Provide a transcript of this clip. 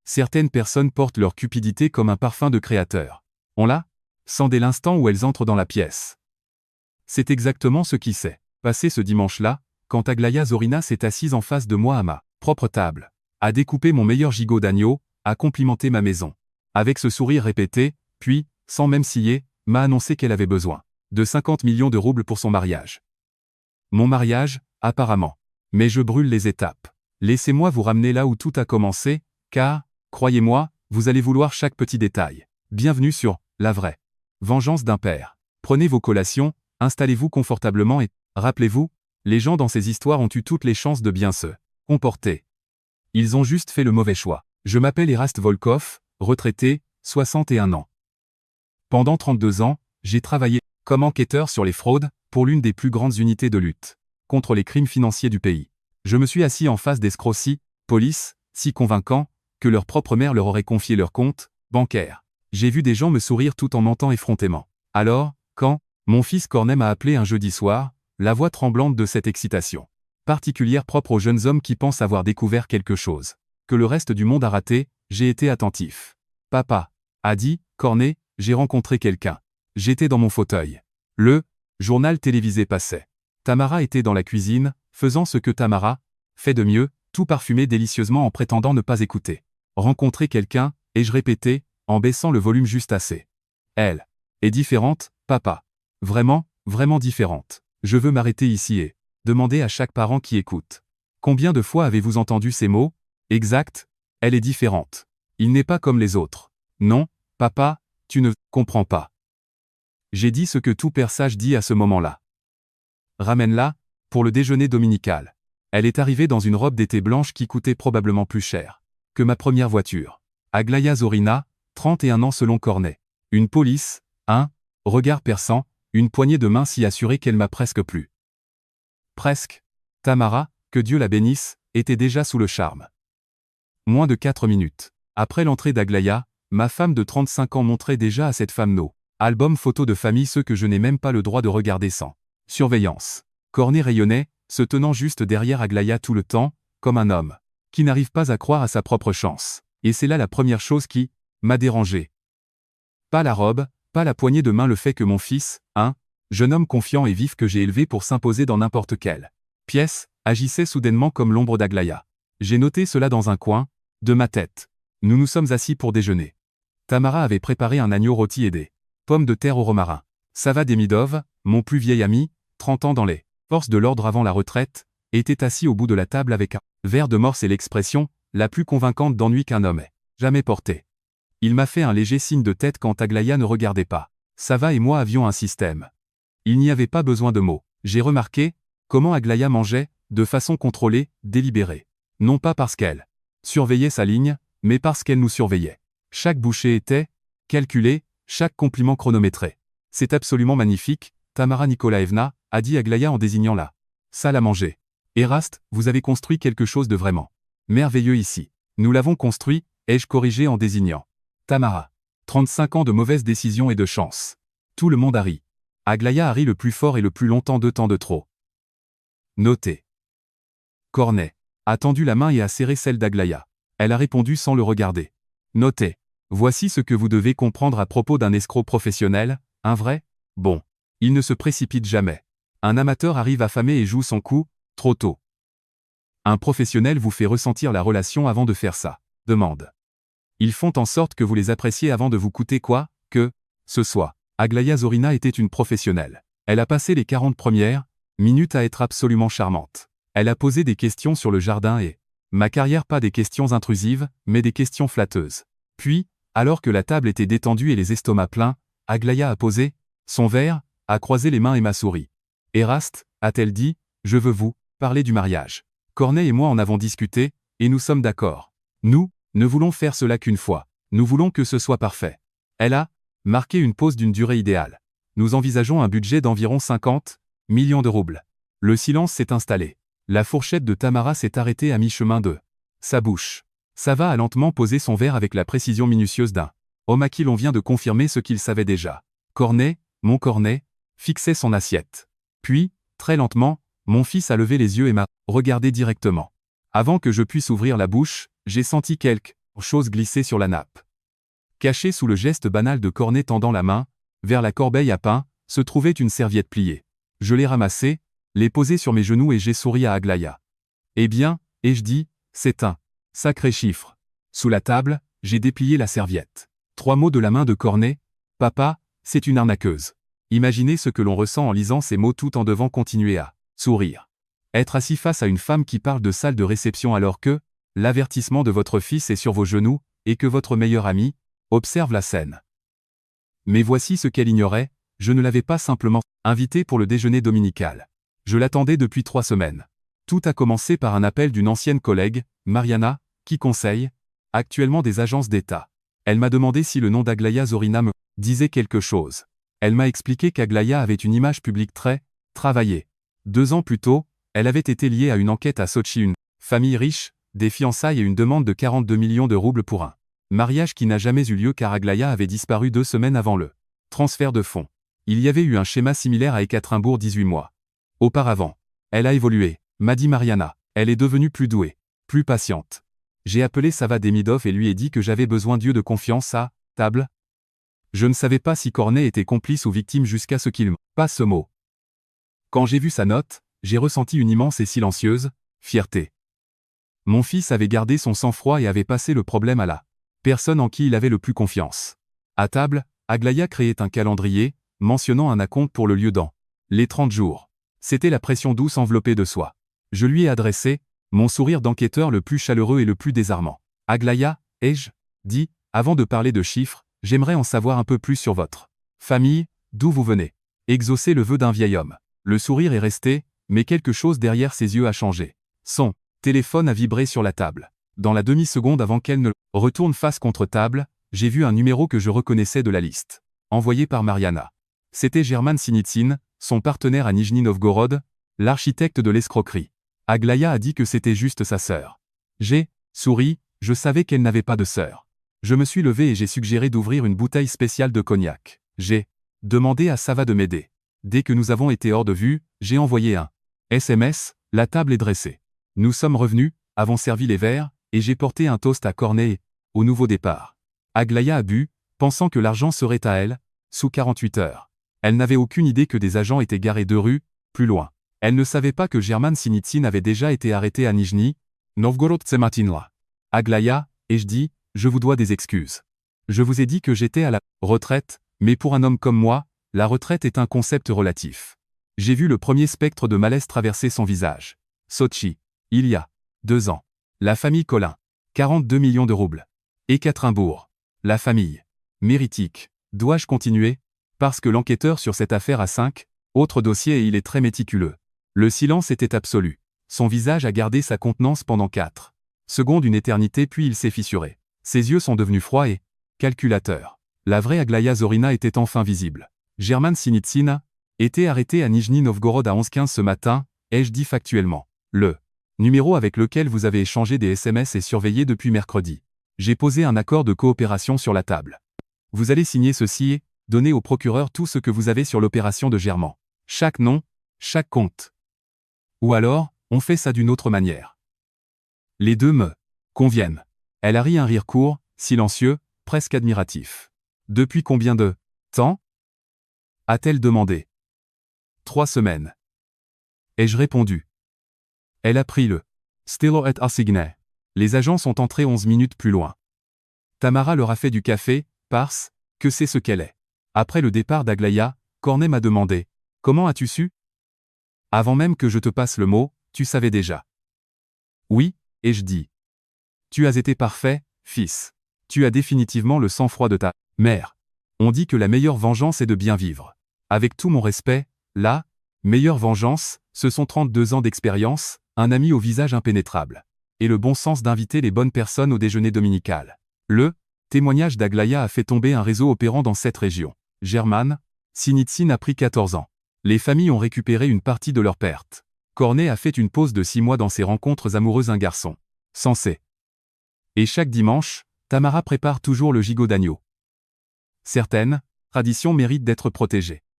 Certaines personnes portent leur cupidité comme un parfum de créateur. On la sent dès l'instant où elles entrent dans la pièce. C'est exactement ce qui s'est passé ce dimanche-là, quand Aglaya Zorina s'est assise en face de moi à ma propre table, a découpé mon meilleur gigot d'agneau, a complimenté ma maison. Avec ce sourire répété, puis, sans même scier, m'a annoncé qu'elle avait besoin de 50 millions de roubles pour son mariage. Mon mariage, apparemment. Mais je brûle les étapes. Laissez-moi vous ramener là où tout a commencé, car, croyez-moi, vous allez vouloir chaque petit détail. Bienvenue sur La Vraie Vengeance d'un père. Prenez vos collations, installez-vous confortablement et, rappelez-vous, les gens dans ces histoires ont eu toutes les chances de bien se comporter. Ils ont juste fait le mauvais choix. Je m'appelle Erast Volkov, retraité, 61 ans. Pendant 32 ans, j'ai travaillé comme enquêteur sur les fraudes pour l'une des plus grandes unités de lutte contre les crimes financiers du pays. Je me suis assis en face d'escrocs si convaincants, que leur propre mère leur aurait confié leur compte bancaire. J'ai vu des gens me sourire tout en mentant effrontément. Alors, quand mon fils Cornet m'a appelé un jeudi soir, la voix tremblante de cette excitation particulière propre aux jeunes hommes qui pensent avoir découvert quelque chose que le reste du monde a raté, j'ai été attentif. Papa, a dit Cornet, j'ai rencontré quelqu'un. J'étais dans mon fauteuil. Le journal télévisé passait. Tamara était dans la cuisine, faisant ce que Tamara fait de mieux, tout parfumé délicieusement en prétendant ne pas écouter. Rencontrer quelqu'un, ai-je répété, en baissant le volume juste assez. Elle est différente, papa. Vraiment, vraiment différente. Je veux m'arrêter ici et demander à chaque parent qui écoute. Combien de fois avez-vous entendu ces mots? Exact, elle est différente. Il n'est pas comme les autres. Non, papa, tu ne comprends pas. J'ai dit ce que tout père sage dit à ce moment-là. Ramène-la, pour le déjeuner dominical. Elle est arrivée dans une robe d'été blanche qui coûtait probablement plus cher que ma première voiture. Aglaya Zorina, 31 ans selon Cornet. Une police, un regard perçant, une poignée de main si assurée qu'elle m'a presque plu. Presque. Tamara, que Dieu la bénisse, était déjà sous le charme. Moins de 4 minutes. Après l'entrée d'Aglaya, ma femme de 35 ans montrait déjà à cette femme nos albums photos de famille ceux que je n'ai même pas le droit de regarder sans surveillance. Cornet rayonnait, se tenant juste derrière Aglaya tout le temps, comme un homme qui n'arrive pas à croire à sa propre chance. Et c'est là la première chose qui m'a dérangé. Pas la robe, pas la poignée de main, le fait que mon fils, un jeune homme confiant et vif que j'ai élevé pour s'imposer dans n'importe quelle pièce, agissait soudainement comme l'ombre d'Aglaya. J'ai noté cela dans un coin de ma tête. Nous nous sommes assis pour déjeuner. Tamara avait préparé un agneau rôti et des pommes de terre au romarin. Sava Demidov, mon plus vieil ami, 30 ans dans les forces de l'ordre avant la retraite, était assis au bout de la table avec un verre de morse et l'expression la plus convaincante d'ennui qu'un homme ait jamais portée. Il m'a fait un léger signe de tête quand Aglaya ne regardait pas. Sava et moi avions un système. Il n'y avait pas besoin de mots. J'ai remarqué comment Aglaya mangeait, de façon contrôlée, délibérée. Non pas parce qu'elle surveillait sa ligne, mais parce qu'elle nous surveillait. Chaque bouchée était calculée, chaque compliment chronométré. C'est absolument magnifique, Tamara Nikolaevna, a dit Aglaya en désignant la salle à manger. Erast, vous avez construit quelque chose de vraiment merveilleux ici. Nous l'avons construit, ai-je corrigé en désignant Tamara. 35 ans de mauvaises décisions et de chance. Tout le monde a ri. Aglaya a ri le plus fort et le plus longtemps, 2 temps de trop. Notez. Cornet a tendu la main et a serré celle d'Aglaya. Elle a répondu sans le regarder. Notez. Voici ce que vous devez comprendre à propos d'un escroc professionnel, un vrai. Bon. Il ne se précipite jamais. Un amateur arrive affamé et joue son coup, trop tôt. Un professionnel vous fait ressentir la relation avant de faire sa demande. Ils font en sorte que vous les appréciez avant de vous coûter quoi que ce soit. Aglaya Zorina était une professionnelle. Elle a passé les 40 premières minutes à être absolument charmante. Elle a posé des questions sur le jardin et ma carrière, pas des questions intrusives, mais des questions flatteuses. Puis, alors que la table était détendue et les estomacs pleins, Aglaya a posé son verre, a croisé les mains et m'a souri. Erast, a-t-elle dit, je veux vous parler du mariage. Cornet et moi en avons discuté, et nous sommes d'accord. Nous ne voulons faire cela qu'une fois. Nous voulons que ce soit parfait. Elle a marqué une pause d'une durée idéale. Nous envisageons un budget d'environ 50 millions de roubles. Le silence s'est installé. La fourchette de Tamara s'est arrêtée à mi-chemin de sa bouche. Sava a lentement posé son verre avec la précision minutieuse d'un homme à qui l'on vient de confirmer ce qu'il savait déjà. Cornet, mon Cornet, fixait son assiette. Puis, très lentement, mon fils a levé les yeux et m'a regardé directement. Avant que je puisse ouvrir la bouche, j'ai senti quelque chose glissée sur la nappe. Caché sous le geste banal de Cornet tendant la main, vers la corbeille à pain, se trouvait une serviette pliée. Je l'ai ramassée, l'ai posée sur mes genoux et j'ai souri à Aglaïa. Eh bien, ai-je dit, c'est un sacré chiffre. Sous la table, j'ai déplié la serviette. 3 mots de la main de Cornet. Papa, c'est une arnaqueuse. Imaginez ce que l'on ressent en lisant ces mots tout en devant continuer à sourire. Être assis face à une femme qui parle de salle de réception alors que l'avertissement de votre fils est sur vos genoux et que votre meilleur ami observe la scène. Mais voici ce qu'elle ignorait, je ne l'avais pas simplement invitée pour le déjeuner dominical. Je l'attendais depuis 3 semaines. Tout a commencé par un appel d'une ancienne collègue, Mariana, qui conseille actuellement des agences d'État. Elle m'a demandé si le nom d'Aglaïa Zorina me disait quelque chose. Elle m'a expliqué qu'Aglaïa avait une image publique très travaillée. 2 ans plus tôt, elle avait été liée à une enquête à Sotchi, une famille riche, des fiançailles et une demande de 42 millions de roubles pour un mariage qui n'a jamais eu lieu car Aglaïa avait disparu 2 semaines avant le transfert de fonds. Il y avait eu un schéma similaire à Ekaterinbourg 18 mois auparavant. Elle a évolué, m'a dit Mariana. Elle est devenue plus douée, plus patiente. J'ai appelé Sava Demidov et lui ai dit que j'avais besoin d'yeux de confiance à table. Je ne savais pas si Cornet était complice ou victime jusqu'à ce qu'il me passe ce mot. Quand j'ai vu sa note, j'ai ressenti une immense et silencieuse fierté. Mon fils avait gardé son sang-froid et avait passé le problème à la personne en qui il avait le plus confiance. À table, Aglaïa créait un calendrier, mentionnant un acompte pour le lieu dans les 30 jours. C'était la pression douce enveloppée de soie. Je lui ai adressé mon sourire d'enquêteur le plus chaleureux et le plus désarmant. Aglaïa, ai-je dit, avant de parler de chiffres, j'aimerais en savoir un peu plus sur votre famille, d'où vous venez. Exaucer le vœu d'un vieil homme. Le sourire est resté, mais quelque chose derrière ses yeux a changé. Son téléphone a vibré sur la table. Dans la demi-seconde avant qu'elle ne retourne face contre table, j'ai vu un numéro que je reconnaissais de la liste. Envoyé par Mariana. C'était German Sinitsyn, son partenaire à Nijni Novgorod, l'architecte de l'escroquerie. Aglaïa a dit que c'était juste sa sœur. J'ai souri, je savais qu'elle n'avait pas de sœur. Je me suis levé et j'ai suggéré d'ouvrir une bouteille spéciale de cognac. J'ai demandé à Sava de m'aider. Dès que nous avons été hors de vue, j'ai envoyé un SMS, la table est dressée. Nous sommes revenus, avons servi les verres, et j'ai porté un toast à Cornet et au nouveau départ. Aglaïa a bu, pensant que l'argent serait à elle, sous 48 heures. Elle n'avait aucune idée que des agents étaient garés 2 rues, plus loin. Elle ne savait pas que German Sinitsyn avait déjà été arrêté à Nijni Novgorod ce matin-là. Aglaïa, ai-je dit, je vous dois des excuses. Je vous ai dit que j'étais à la retraite, mais pour un homme comme moi, la retraite est un concept relatif. J'ai vu le premier spectre de malaise traverser son visage. Sotchi. Il y a 2 ans. La famille Collin. 42 millions de roubles. Ekaterinbourg. La famille. Méritique. Dois-je continuer? Parce que l'enquêteur sur cette affaire a 5 autres dossiers et il est très méticuleux. Le silence était absolu. Son visage a gardé sa contenance pendant 4 secondes, une éternité, puis il s'est fissuré. Ses yeux sont devenus froids et calculateurs. La vraie Aglaïa Zorina était enfin visible. German Sinitsyn était arrêté à Nijni Novgorod à 11h15 ce matin, ai-je dit factuellement. Le numéro avec lequel vous avez échangé des SMS est surveillé depuis mercredi. J'ai posé un accord de coopération sur la table. Vous allez signer ceci et donner au procureur tout ce que vous avez sur l'opération de Germain. Chaque nom, chaque compte. Ou alors, on fait ça d'une autre manière. Les deux me conviennent. Elle a ri un rire court, silencieux, presque admiratif. Depuis combien de temps? A-t-elle demandé. 3 semaines. Ai-je répondu. Elle a pris le stylo et assigné. Les agents sont entrés 11 minutes plus loin. Tamara leur a fait du café, parce que c'est ce qu'elle est. Après le départ d'Aglaïa, Cornet m'a demandé « Comment as-tu su ?» Avant même que je te passe le mot, tu savais déjà. Oui, ai-je dit. Tu as été parfait, fils. Tu as définitivement le sang-froid de ta mère. On dit que la meilleure vengeance est de bien vivre. Avec tout mon respect, la meilleure vengeance, ce sont 32 ans d'expérience, un ami au visage impénétrable. Et le bon sens d'inviter les bonnes personnes au déjeuner dominical. Le témoignage d'Aglaïa a fait tomber un réseau opérant dans cette région. German Sinitsyn a pris 14 ans. Les familles ont récupéré une partie de leur perte. Cornet a fait une pause de 6 mois dans ses rencontres amoureuses, un garçon sensé. Et chaque dimanche, Tamara prépare toujours le gigot d'agneau. Certaines traditions méritent d'être protégées.